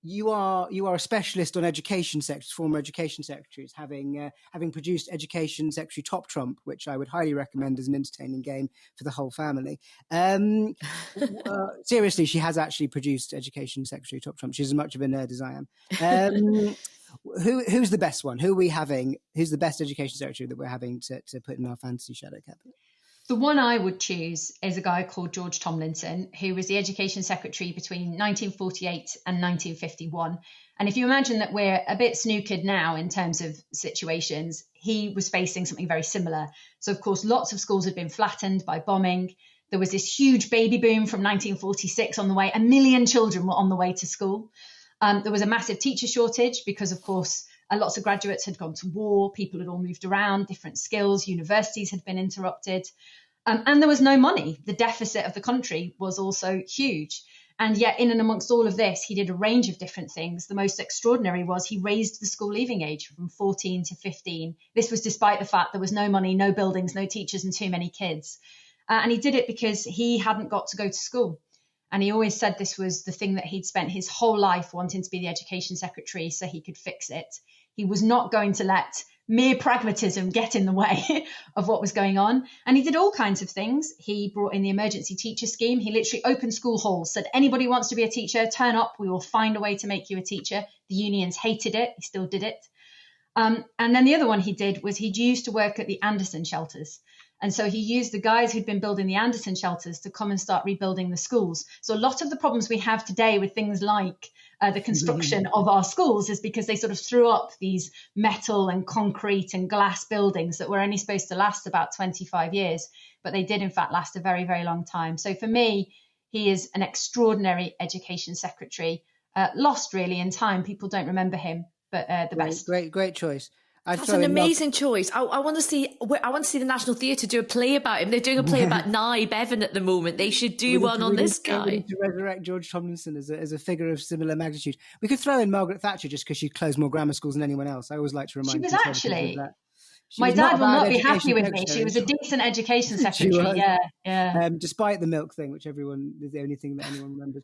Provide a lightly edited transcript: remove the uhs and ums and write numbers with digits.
You are a specialist on education secretaries, former education secretaries, having produced Education Secretary Top Trump, which I would highly recommend as an entertaining game for the whole family. Seriously, she has actually produced Education Secretary Top Trump. She's as much of a nerd as I am. Who's the best one? Who are we having? Who's the best education secretary that we're having to put in our fantasy shadow cabinet? The one I would choose is a guy called George Tomlinson, who was the education secretary between 1948 and 1951. And if you imagine that we're a bit snookered now in terms of situations, he was facing something very similar. So, of course, lots of schools had been flattened by bombing. There was this huge baby boom from 1946 on the way. 1 million children were on the way to school. There was a massive teacher shortage because, of course, lots of graduates had gone to war. People had all moved around, different skills. Universities had been interrupted. And there was no money. The deficit of the country was also huge. And yet, in and amongst all of this, he did a range of different things. The most extraordinary was he raised the school leaving age from 14 to 15. This was despite the fact there was no money, no buildings, no teachers, and too many kids. And he did it because he hadn't got to go to school. And he always said this was the thing that he'd spent his whole life wanting to be the education secretary so he could fix it. He was not going to let mere pragmatism get in the way of what was going on. And he did all kinds of things. He brought in the emergency teacher scheme. He literally opened school halls, said, anybody wants to be a teacher, turn up. We will find a way to make you a teacher. The unions hated it. He still did it. And then the other one he did was he used to work at the Anderson shelters. And so he used the guys who'd been building the Anderson shelters to come and start rebuilding the schools. So a lot of the problems we have today with things like the construction of our schools is because they sort of threw up these metal and concrete and glass buildings that were only supposed to last about 25 years. But they did, in fact, last a very, very long time. So for me, he is an extraordinary education secretary, lost really in time. People don't remember him, but the best. Great choice. That's an amazing choice. I want to see the National Theatre do a play about him. They're doing a play about Nye Bevan at the moment. They should do one on this guy. We need to resurrect George Tomlinson as a figure of similar magnitude. We could throw in Margaret Thatcher just because she closed more grammar schools than anyone else. I always like to remind people of that. My was dad will not be happy with me. She was a decent education secretary. Yeah. Despite the milk thing, which everyone is the only thing that anyone remembers.